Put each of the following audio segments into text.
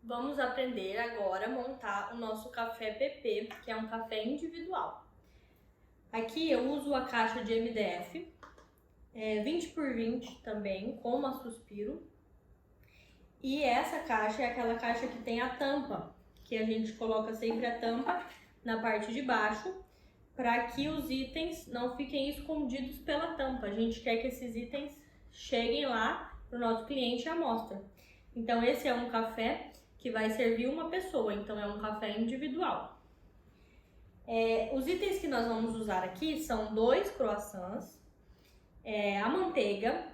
Vamos aprender agora a montar o nosso café PP, que é um café individual. Aqui eu uso a caixa de MDF, 20 por 20 também, com a Suspiro. E essa caixa é aquela caixa que tem a tampa, que a gente coloca sempre a tampa na parte de baixo, para que os itens não fiquem escondidos pela tampa. A gente quer que esses itens cheguem lá para o nosso cliente à mostra. Então esse é um café que vai servir uma pessoa, então é um café individual. Os itens que nós vamos usar aqui são 2 croissants, a manteiga,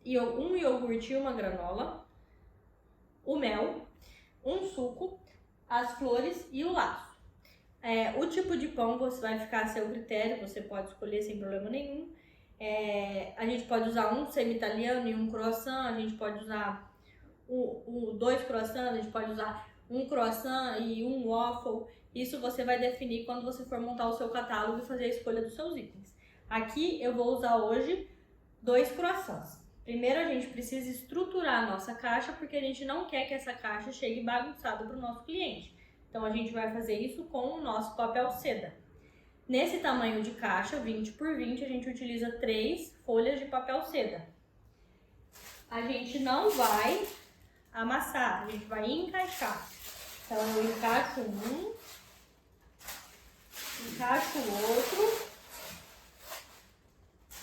um iogurte e uma granola, o mel, um suco, as flores e o laço. O tipo de pão você vai ficar a seu critério, você pode escolher sem problema nenhum. A gente pode usar um semi-italiano e um croissant, a gente pode usar 2 croissants, a gente pode usar um croissant e um waffle. Isso você vai definir quando você for montar o seu catálogo e fazer a escolha dos seus itens. Aqui eu vou usar hoje 2 croissants. Primeiro a gente precisa estruturar a nossa caixa, porque a gente não quer que essa caixa chegue bagunçada para o nosso cliente. Então a gente vai fazer isso com o nosso papel seda. Nesse tamanho de caixa, 20 por 20, a gente utiliza 3 folhas de papel seda. A gente não vai amassar, a gente vai encaixar. Então eu encaixo um, encaixo o outro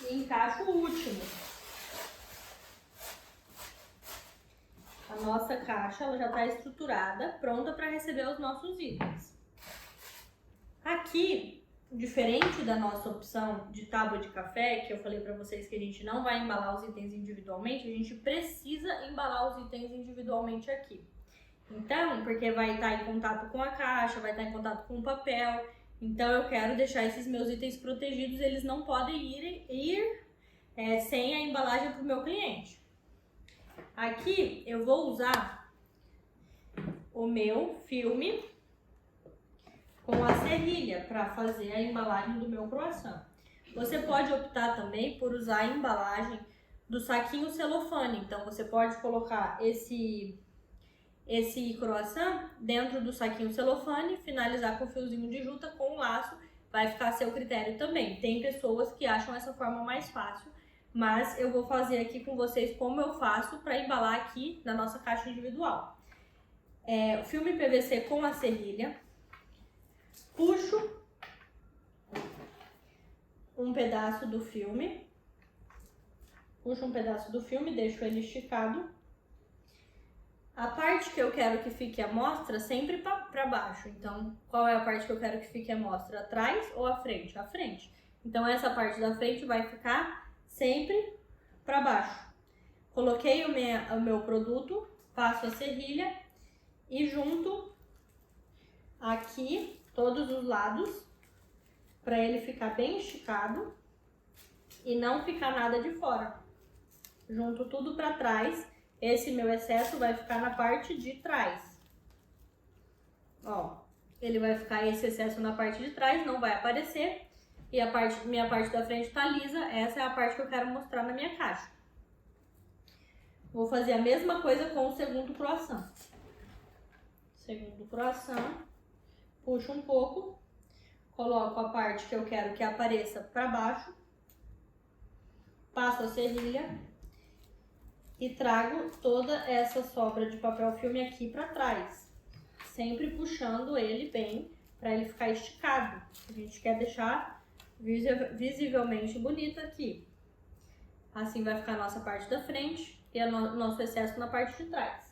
e encaixo o último. A nossa caixa ela já está estruturada, pronta para receber os nossos itens. Aqui, diferente da nossa opção de tábua de café, que eu falei para vocês que a gente não vai embalar os itens individualmente, a gente precisa embalar os itens individualmente aqui. Então, porque vai estar em contato com a caixa, vai estar em contato com o papel, então eu quero deixar esses meus itens protegidos, eles não podem ir sem a embalagem para o meu cliente. Aqui eu vou usar o meu filme com a serrilha para fazer a embalagem do meu croissant. Você pode optar também por usar a embalagem do saquinho celofane. Então você pode colocar esse croissant dentro do saquinho celofane, finalizar com fiozinho de juta com o laço, vai ficar a seu critério também. Tem pessoas que acham essa forma mais fácil, mas eu vou fazer aqui com vocês como eu faço para embalar aqui na nossa caixa individual. O filme PVC com a serrilha, puxo um pedaço do filme, deixo ele esticado. A parte que eu quero que fique à mostra sempre para baixo. Então, qual é a parte que eu quero que fique à mostra? Atrás ou à frente? À frente. Então, essa parte da frente vai ficar sempre para baixo. Coloquei o meu produto, passo a serrilha e junto aqui todos os lados para ele ficar bem esticado e não ficar nada de fora. Junto tudo para trás. Esse meu excesso vai ficar na parte de trás. Ó, ele vai ficar esse excesso na parte de trás, não vai aparecer. E minha parte da frente tá lisa, essa é a parte que eu quero mostrar na minha caixa. Vou fazer a mesma coisa com o segundo croissant. Segundo croissant, puxo um pouco, coloco a parte que eu quero que apareça para baixo, passo a serrilha e trago toda essa sobra de papel filme aqui para trás, sempre puxando ele bem para ele ficar esticado. A gente quer deixar visivelmente bonito aqui. Assim vai ficar a nossa parte da frente e o nosso excesso na parte de trás.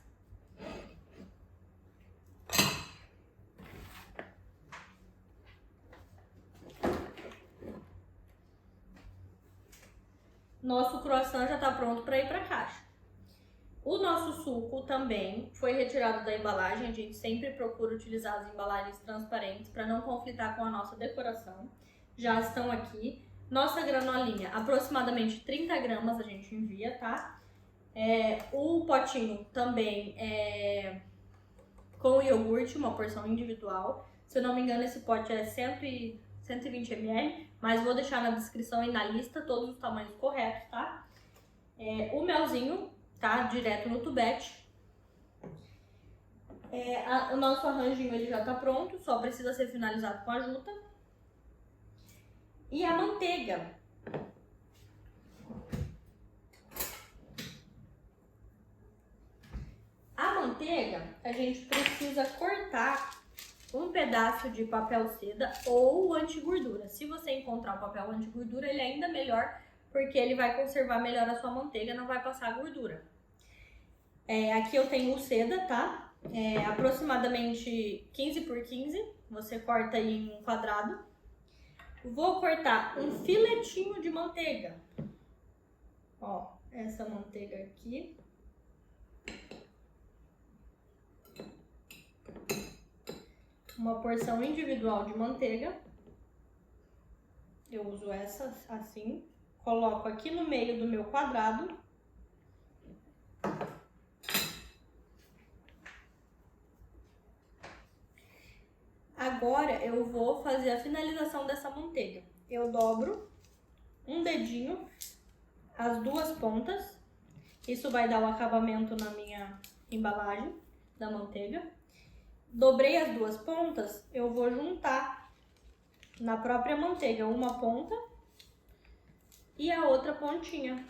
Nosso croissant já está pronto para ir para a caixa. O nosso suco também foi retirado da embalagem, a gente sempre procura utilizar as embalagens transparentes para não conflitar com a nossa decoração. Já estão aqui. Nossa granolinha, aproximadamente 30 gramas a gente envia, tá? O potinho também é com iogurte, uma porção individual. Se eu não me engano, esse pote é 120 ml, mas vou deixar na descrição e na lista todos os tamanhos corretos, tá? O melzinho tá direto no tubete. O nosso arranjinho ele já tá pronto, só precisa ser finalizado com a juta. E a manteiga. A manteiga, a gente precisa cortar um pedaço de papel seda ou anti-gordura. Se você encontrar o papel anti-gordura, ele é ainda melhor, porque ele vai conservar melhor a sua manteiga, não vai passar gordura. Aqui eu tenho o seda, tá? Aproximadamente 15 por 15, você corta aí em um quadrado. Vou cortar um filetinho de manteiga. Ó, essa manteiga aqui. Uma porção individual de manteiga. Eu uso essa assim. Coloco aqui no meio do meu quadrado. Agora eu vou fazer a finalização dessa manteiga. Eu dobro um dedinho, as duas pontas. Isso vai dar o acabamento na minha embalagem da manteiga. Dobrei as duas pontas, eu vou juntar na própria manteiga uma ponta e a outra pontinha.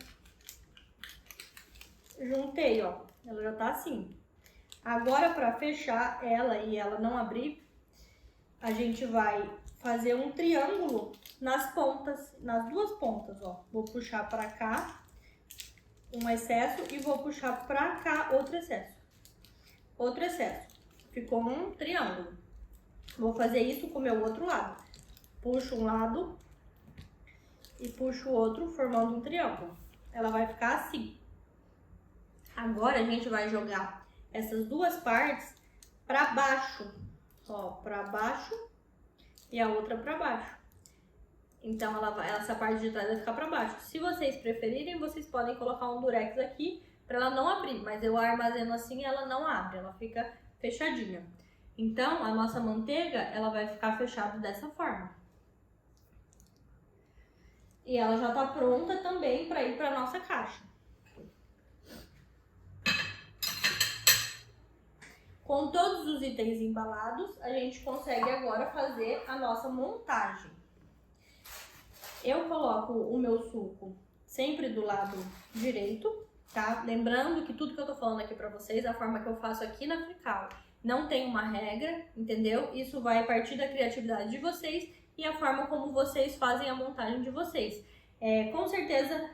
Juntei, ó, ela já tá assim. Agora, para fechar ela e ela não abrir, a gente vai fazer um triângulo nas pontas, nas duas pontas, ó. Vou puxar para cá um excesso e vou puxar para cá outro excesso. Outro excesso. Ficou um triângulo. Vou fazer isso com o meu outro lado. Puxo um lado e puxo o outro, formando um triângulo. Ela vai ficar assim. Agora a gente vai jogar essas duas partes para baixo. Ó, para baixo e a outra para baixo. Então essa parte de trás vai ficar para baixo. Se vocês preferirem, vocês podem colocar um durex aqui para ela não abrir, mas eu armazeno assim, ela não abre, ela fica fechadinha. Então a nossa manteiga, ela vai ficar fechada dessa forma. E ela já tá pronta também para ir para nossa caixa. Com todos os itens embalados, a gente consegue agora fazer a nossa montagem. Eu coloco o meu suco sempre do lado direito, tá? Lembrando que tudo que eu tô falando aqui pra vocês, a forma que eu faço aqui na Frical, não tem uma regra, entendeu? Isso vai partir da criatividade de vocês e a forma como vocês fazem a montagem de vocês. Com certeza,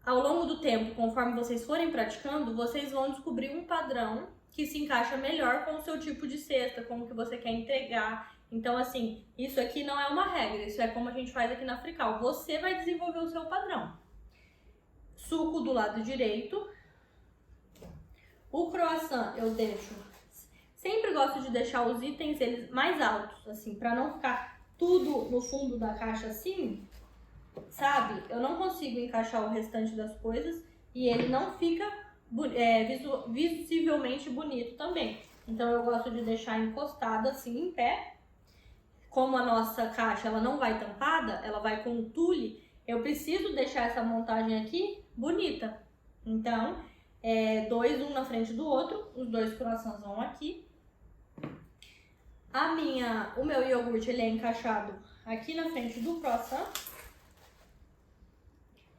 ao longo do tempo, conforme vocês forem praticando, vocês vão descobrir um padrão que se encaixa melhor com o seu tipo de cesta, com o que você quer entregar. Então, assim, isso aqui não é uma regra, isso é como a gente faz aqui na Frical. Você vai desenvolver o seu padrão. Suco do lado direito. O croissant eu deixo... Sempre gosto de deixar os itens eles mais altos, assim, pra não ficar tudo no fundo da caixa assim, sabe? Eu não consigo encaixar o restante das coisas e ele não fica... visivelmente bonito também. Então eu gosto de deixar encostado assim em pé. Como a nossa caixa ela não vai tampada, ela vai com o tule, eu preciso deixar essa montagem aqui bonita. Então, dois um na frente do outro, os dois croissants vão aqui. O meu iogurte ele é encaixado aqui na frente do croissant.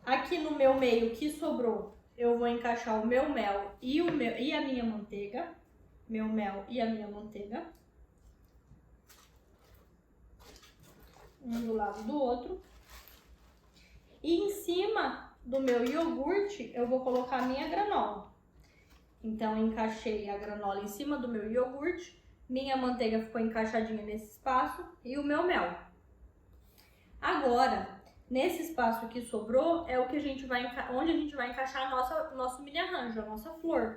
Aqui no meu meio que sobrou, eu vou encaixar o meu mel e a minha manteiga. Meu mel e a minha manteiga. Um do lado do outro. E em cima do meu iogurte, eu vou colocar a minha granola. Então, encaixei a granola em cima do meu iogurte. Minha manteiga ficou encaixadinha nesse espaço e o meu mel. Agora... nesse espaço que sobrou é o que onde a gente vai encaixar nosso mini arranjo, a nossa flor.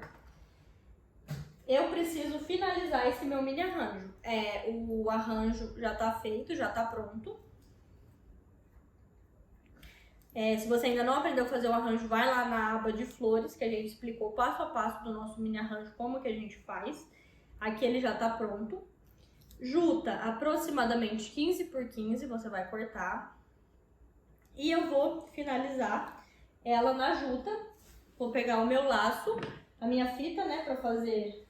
Eu preciso finalizar esse meu mini arranjo. O arranjo já tá feito, já tá pronto. Se você ainda não aprendeu a fazer o arranjo, vai lá na aba de flores, que a gente explicou passo a passo do nosso mini arranjo, como que a gente faz. Aqui ele já tá pronto. Juta aproximadamente 15 por 15, você vai cortar. E eu vou finalizar ela na juta. Vou pegar o meu laço, a minha fita, né, pra fazer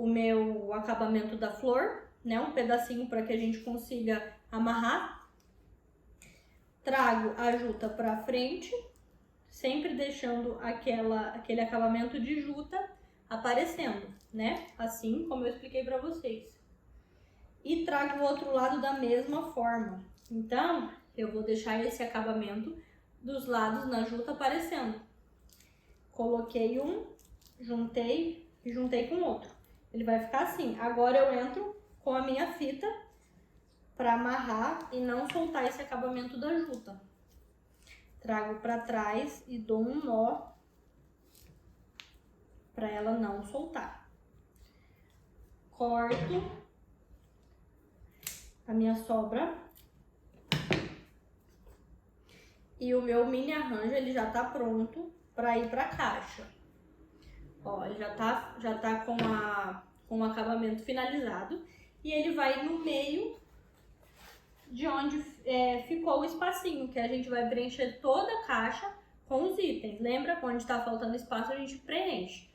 o meu acabamento da flor, né? Um pedacinho para que a gente consiga amarrar. Trago a juta para frente, sempre deixando aquele acabamento de juta aparecendo, né? Assim como eu expliquei para vocês. E trago o outro lado da mesma forma. Então, eu vou deixar esse acabamento dos lados na juta aparecendo. Coloquei um, juntei e juntei com o outro. Ele vai ficar assim. Agora eu entro com a minha fita para amarrar e não soltar esse acabamento da juta. Trago para trás e dou um nó para ela não soltar. Corto a minha sobra. E o meu mini arranjo, ele já tá pronto para ir para caixa. Ó, ele já tá com o acabamento finalizado. E ele vai no meio de onde ficou o espacinho, que a gente vai preencher toda a caixa com os itens. Lembra? Quando tá faltando espaço, a gente preenche.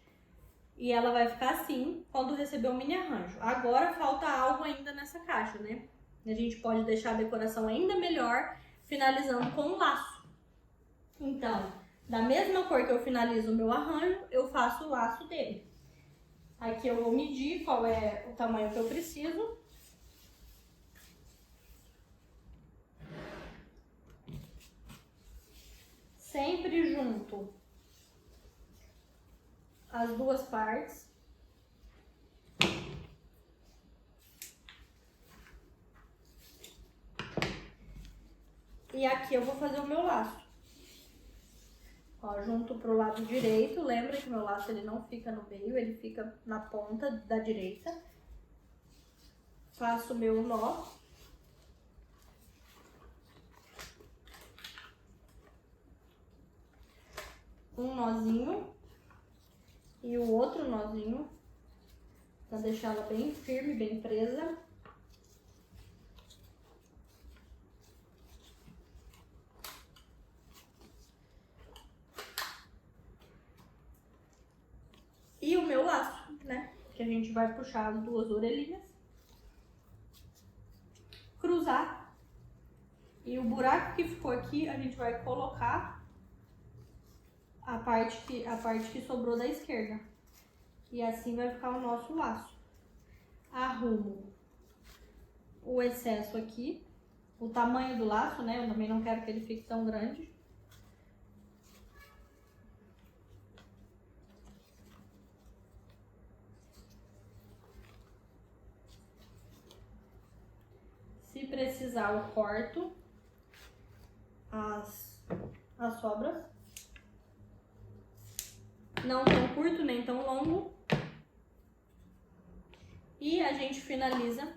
E ela vai ficar assim quando receber o mini arranjo. Agora falta algo ainda nessa caixa, né? A gente pode deixar a decoração ainda melhor, finalizando com um laço. Então, da mesma cor que eu finalizo o meu arranjo, eu faço o laço dele. Aqui eu vou medir qual é o tamanho que eu preciso. Sempre junto as duas partes. E aqui eu vou fazer o meu laço. Ó, junto pro lado direito, lembra que meu laço ele não fica no meio, ele fica na ponta da direita. Faço o meu nó. Um nozinho e o outro nozinho, pra deixar ela bem firme, bem presa. E o meu laço, né? Que a gente vai puxar as duas orelhinhas. Cruzar. E o buraco que ficou aqui, a gente vai colocar a parte que sobrou da esquerda. E assim vai ficar o nosso laço. Arrumo o excesso aqui. O tamanho do laço, né? Eu também não quero que ele fique tão grande. Se precisar, eu corto as sobras. Não tão curto, nem tão longo. E a gente finaliza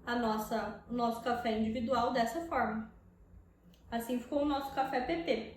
o nosso café individual dessa forma. Assim ficou o nosso café PP.